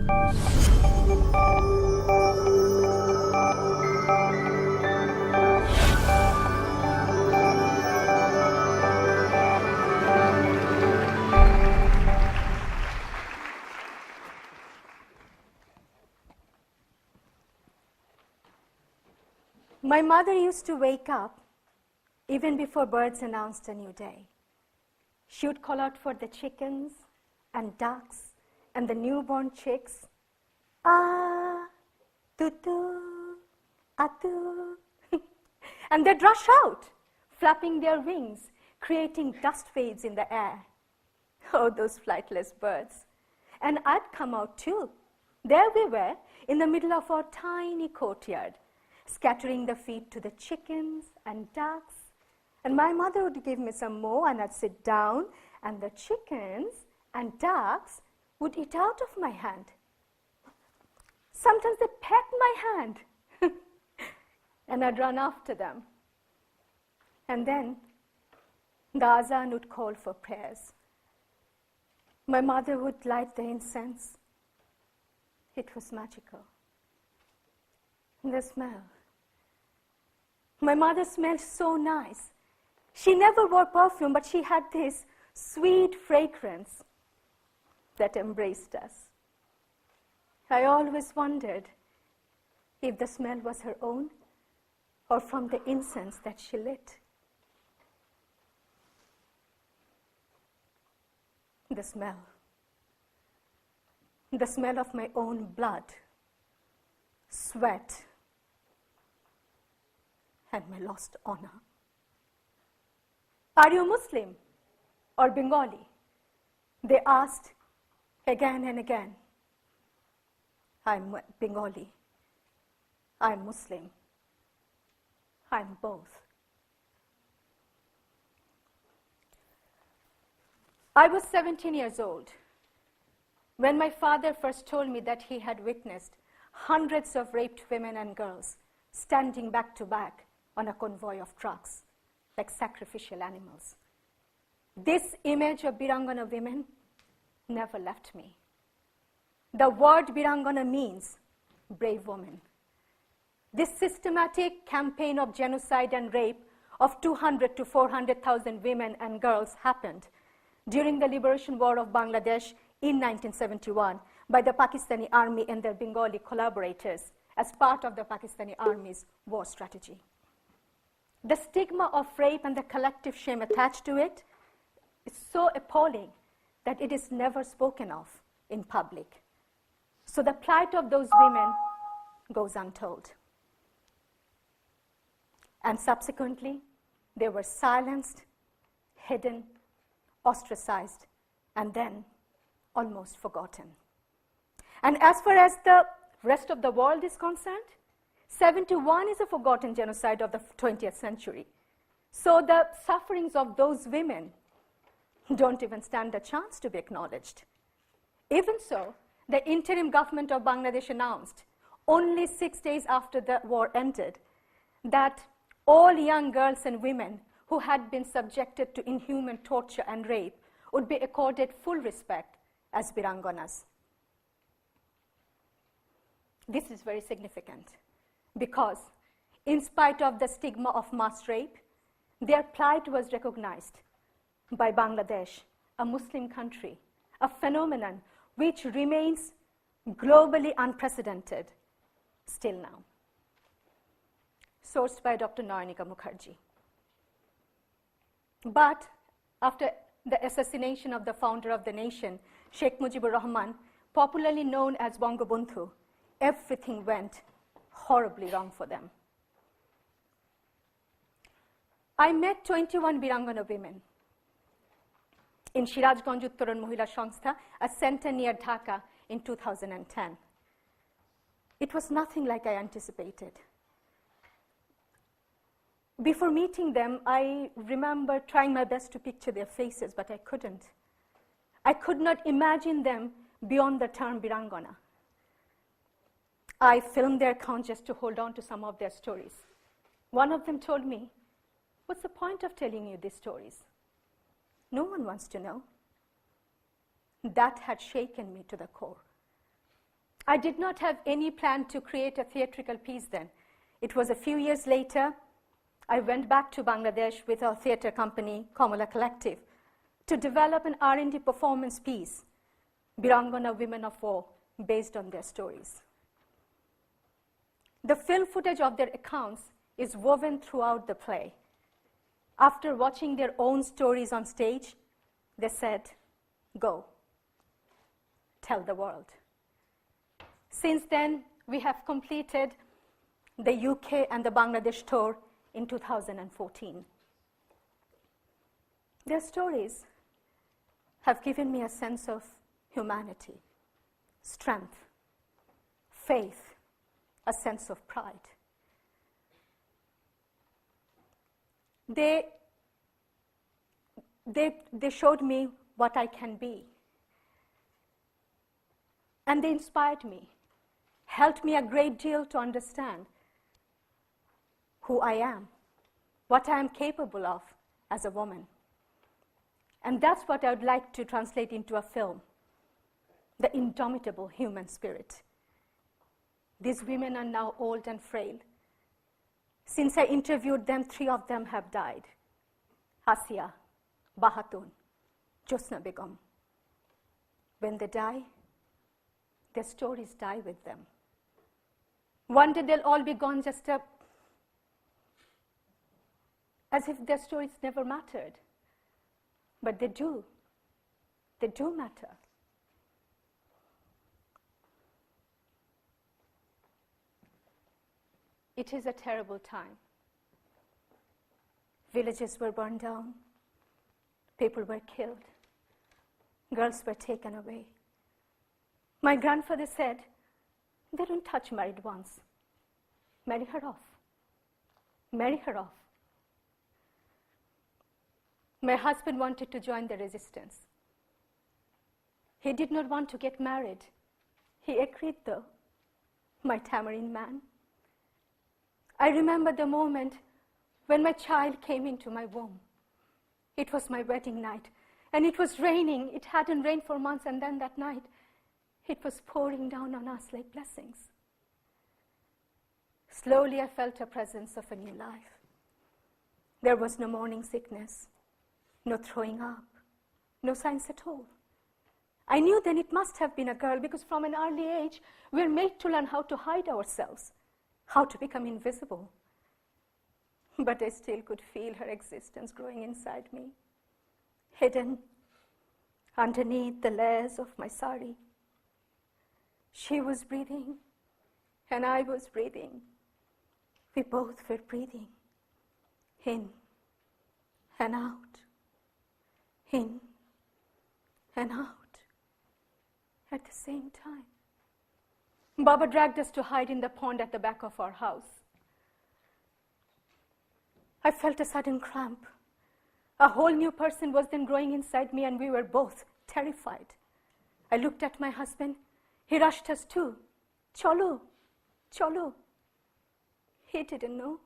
My mother used to wake up even before birds announced a new day. She would call out for the chickens and ducks and the newborn chicks. Ah, tutu, atu. And they'd rush out, flapping their wings, creating dust waves in the air. Oh, those flightless birds. And I'd come out too. There we were, in the middle of our tiny courtyard, scattering the feed to the chickens and ducks. And my mother would give me some more, and I'd sit down, and the chickens and ducks would eat out of my hand. Sometimes they'd peck my hand, and I'd run after them. And then the azan would call for prayers. My mother would light the incense. It was magical. The smell. My mother smelled so nice. She never wore perfume, but she had this sweet fragrance that embraced us. I always wondered if the smell was her own or from the incense that she lit. The smell. The smell of my own blood, sweat, and my lost honor. Are you Muslim or Bengali? They asked again and again. I'm Bengali. I'm Muslim. I'm both. I was 17 years old when my father first told me that he had witnessed hundreds of raped women and girls standing back to back on a convoy of trucks like sacrificial animals. This image of Birangona women never left me. The word Birangona means brave woman. This systematic campaign of genocide and rape of 200 to 400,000 women and girls happened during the liberation war of Bangladesh in 1971 by the Pakistani army and their Bengali collaborators as part of the Pakistani army's war strategy. The stigma of rape and the collective shame attached to it is so appalling that it is never spoken of in public. So the plight of those women goes untold. And subsequently, they were silenced, hidden, ostracized, and then almost forgotten. And as far as the rest of the world is concerned, 71 is a forgotten genocide of the 20th century. So the sufferings of those women don't even stand a chance to be acknowledged. Even so, the interim government of Bangladesh announced, only 6 days after the war ended, that all young girls and women who had been subjected to inhuman torture and rape would be accorded full respect as Birangonas. This is very significant because, in spite of the stigma of mass rape, their plight was recognized by Bangladesh, a Muslim country, a phenomenon which remains globally unprecedented still now. Sourced by Dr. Nayanika Mukherjee. But after the assassination of the founder of the nation, Sheikh Mujibur Rahman, popularly known as Bangabandhu, everything went horribly wrong for them. I met 21 Birangona women in Sirajganj Uttoron Mohila Sangstha, a center near Dhaka, in 2010. It was nothing like I anticipated. Before meeting them, I remember trying my best to picture their faces, but I couldn't. I could not imagine them beyond the term Birangona. I filmed their account just to hold on to some of their stories. One of them told me, "What's the point of telling you these stories? No one wants to know." That had shaken me to the core. I did not have any plan to create a theatrical piece then. It was a few years later, I went back to Bangladesh with our theatre company, Komola Collective, to develop an R&D performance piece, Birangona Women of War, based on their stories. The film footage of their accounts is woven throughout the play. After watching their own stories on stage, they said, "Go, tell the world." Since then, we have completed the UK and the Bangladesh tour in 2014. Their stories have given me a sense of humanity, strength, faith, a sense of pride. They showed me what I can be. And they inspired me, helped me a great deal to understand who I am, what I am capable of as a woman. And that's what I would like to translate into a film, the indomitable human spirit. These women are now old and frail. Since I interviewed them, 3 of them have died. Asia, Bahatun, Josna Begum. When they die, their stories die with them. One day they'll all be gone just as if their stories never mattered. But they do. They do matter. It is a terrible time. Villages were burned down. People were killed. Girls were taken away. My grandfather said, "They don't touch married ones. Marry her off. Marry her off." My husband wanted to join the resistance. He did not want to get married. He agreed though, my tamarind man. I remember the moment when my child came into my womb. It was my wedding night, and it was raining. It hadn't rained for months, and then that night, it was pouring down on us like blessings. Slowly, I felt a presence of a new life. There was no morning sickness, no throwing up, no signs at all. I knew then it must have been a girl, because from an early age, we're made to learn how to hide ourselves, how to become invisible. But I still could feel her existence growing inside me, hidden underneath the layers of my sari. She was breathing, and I was breathing. We both were breathing, in and out, in and out, at the same time. Baba dragged us to hide in the pond at the back of our house. I felt a sudden cramp. A whole new person was then growing inside me, and we were both terrified. I looked at my husband. He rushed us too. "Cholo, cholo." He didn't know.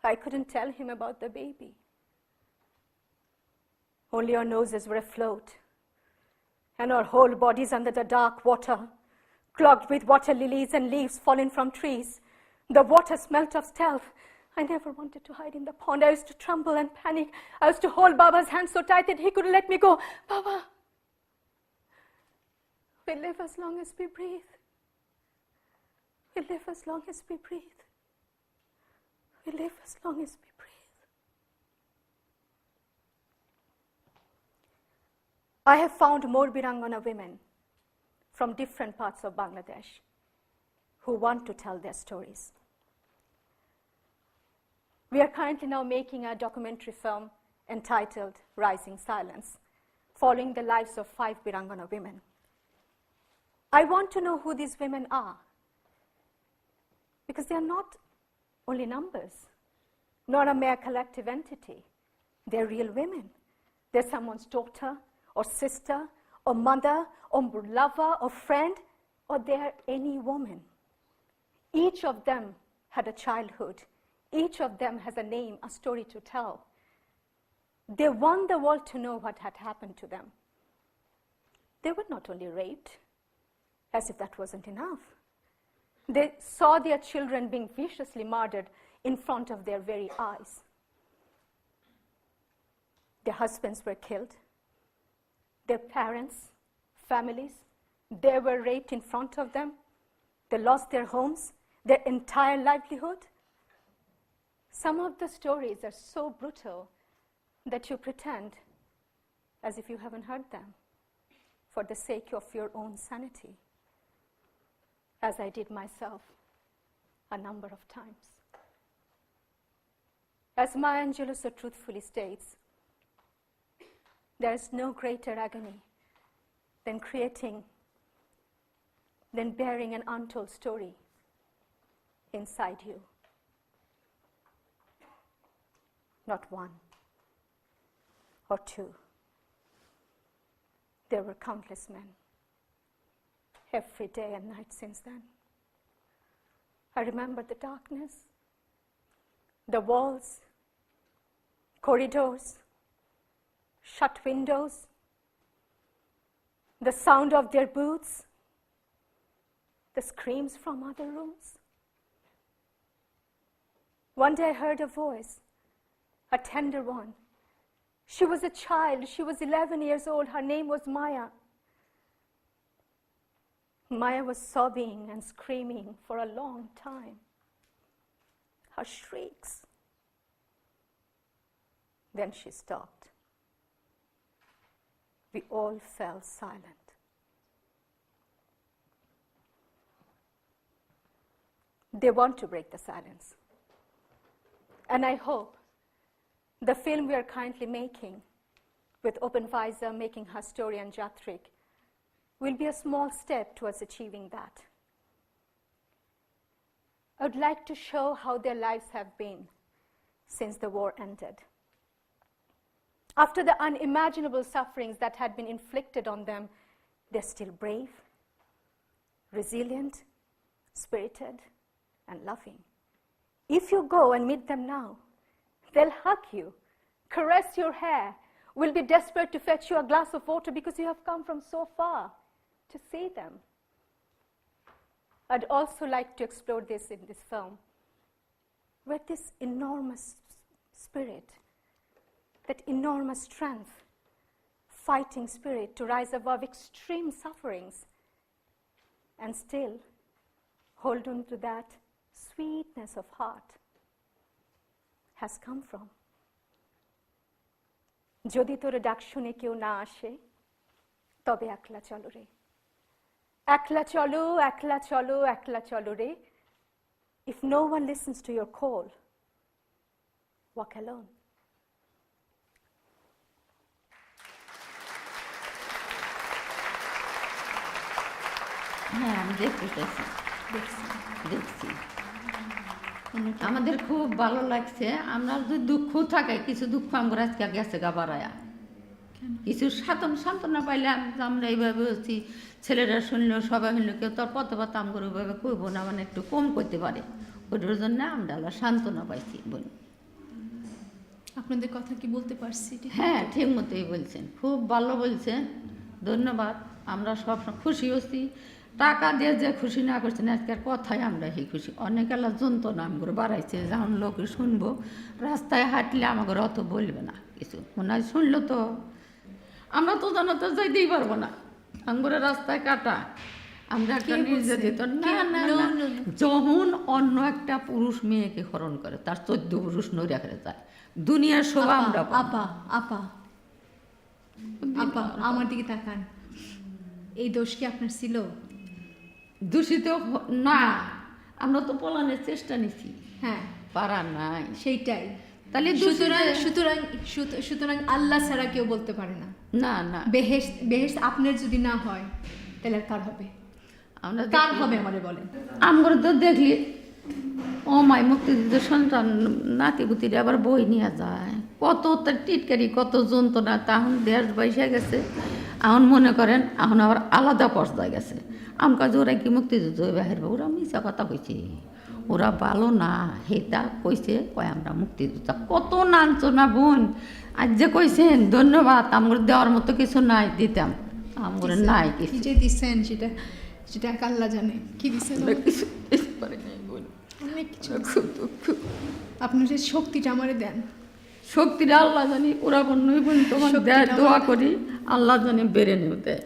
I couldn't tell him about the baby. Only our noses were afloat, and our whole bodies under the dark water, clogged with water lilies and leaves fallen from trees. The water smelt of stealth. I never wanted to hide in the pond. I used to tremble and panic. I used to hold Baba's hand so tight that he couldn't let me go. "Baba, we live as long as we breathe. We live as long as we breathe. We live as long as we breathe." I have found more Birangona women from different parts of Bangladesh who want to tell their stories. We are currently now making a documentary film entitled Rising Silence, following the lives of 5 Birangona women. I want to know who these women are, because they are not only numbers, not a mere collective entity. They're real women. They're someone's daughter or sister or mother or lover or friend, or they're any woman. Each of them had a childhood. Each of them has a name, a story to tell. They want the world to know what had happened to them. They were not only raped, As if that wasn't enough. They saw their children being viciously murdered in front of their very eyes. Their husbands were killed. Their parents, families, they were raped in front of them. They lost their homes, their entire livelihood. Some of the stories are so brutal that you pretend as if you haven't heard them for the sake of your own sanity, as I did myself a number of times. As Maya Angelou so truthfully states, there is no greater agony than bearing an untold story inside you. Not one or two. There were countless men every day and night since then. I remember the darkness, the walls, corridors, shut windows, the sound of their boots, the screams from other rooms. One day I heard a voice, a tender one. She was a child. She was 11 years old. Her name was Maya. Maya was sobbing and screaming for a long time. Her shrieks. Then she stopped. We all fell silent. They want to break the silence. And I hope the film we are currently making, with Open Visor making her story and Jatrik, will be a small step towards achieving that. I would like to show how their lives have been since the war ended. After the unimaginable sufferings that had been inflicted on them, they're still brave, resilient, spirited, and loving. If you go and meet them now, they'll hug you, caress your hair, will be desperate to fetch you a glass of water because you have come from so far to see them. I'd also like to explore this in this film, where this enormous spirit, that enormous strength, fighting spirit to rise above extreme sufferings and still hold on to that sweetness of heart has come from. যদি তোর ডাক শুনে কেউ না আসে তবে একলা চলো রে, একলা চলো, একলা চলো, একলা চলো রে. If no one listens to your call, walk alone. হ্যাঁ, আমি দেখছি। আমাদের খুব ভালো লাগছে। আমরা যদি দুঃখ থাকে, কিছু দুঃখ আমরা আজকে গেছে গা বাড়ায়া, কিছু সান্ত্বনা পাইলাম। আমরা এইভাবে হচ্ছি, ছেলেরা শুনলো, সবাই শুনলো, কেউ তোর পথে পথে আমরা ওইভাবে কইব না, মানে একটু কম করতে পারে, ওইটার জন্য আমরা সান্ত্বনা পাইছি। বলি আপনাদের কথা কি বলতে পারছি? হ্যাঁ, ঠিক মতোই বলছেন, খুব ভালো বলছেন, ধন্যবাদ। আমরা সব খুশি হচ্ছি। টাকা দিয়ে যে খুশি না করছেন, আজকের কথায় আমরা সেই খুশি। অনেক এলা যন্ত্রণা আমগুলো বাড়াইছে, যখন লোকে শুনবো, রাস্তায় হাঁটলে আমাকে অত বলবে না কিছু, মনে হয় শুনলো তো আমরা তো জানো তো যাইতেই পারবো না, আঙ্গুরে রাস্তায় কাটা। আমরা একটা নির্যাতিত না না যখন অন্য একটা পুরুষ মেয়েকে হরণ করে, তার 14 পুরুষ নইরা করে যায়, দুনিয়ার শোভা আমরা। আপা আপা আপা আমার দিকে তাকান। এই দোষ কি আপনার ছিল? দূষিত না, আমরা তো পলানোর চেষ্টা নিছি। হ্যাঁ, পারা নাই, সেইটাই। তাহলে সুতরাং আল্লাহ ছাড়া কেউ বলতে পারে না। না না, বেহেশত আপনার যদি না হয় তাহলে কার হবে? আমরা কার হবে আমারে বলেন। আমরা তো দেখলি ও মাই মুক্তিযুদ্ধ সন্তান নাতিপুতিরা আবার বই নিয়ে যায়, কত তার টিটকারি, কত যন্ত্রণা। তখন দেশ বৈশা গেছে, এখন মনে করেন এখন আবার আলাদা পর্যায়ে গেছে। আমার কাছে ওরা কি মুক্তিযুদ্ধ বাহিরবে, ওরা মিশা কথা কইছে, ওরা ভালো না, হেতা কইছে, কয় আমরা মুক্তিযোদ্ধা। কত নাঞ্চনা বোন, আজ যে কইছেন ধন্যবাদ। আমার দেওয়ার মতো কিছু নাই, দিতাম আমার নাই কিছু। যে দিচ্ছেন সেটা সেটা এক আল্লাহ জানে কি দিচ্ছেন আমরা কিছু কিছু পারি নাই বোন, অনেক কিছু। খুব দুঃখ। আপনি যে শক্তিটা আমারে দেন, শক্তিটা আল্লাহ জানি, ওরা কোনো বোন তোমার শক্তিটা দেয়, দোয়া আমার- করি আল্লাহ জানি বেড়ে নিও দেয়।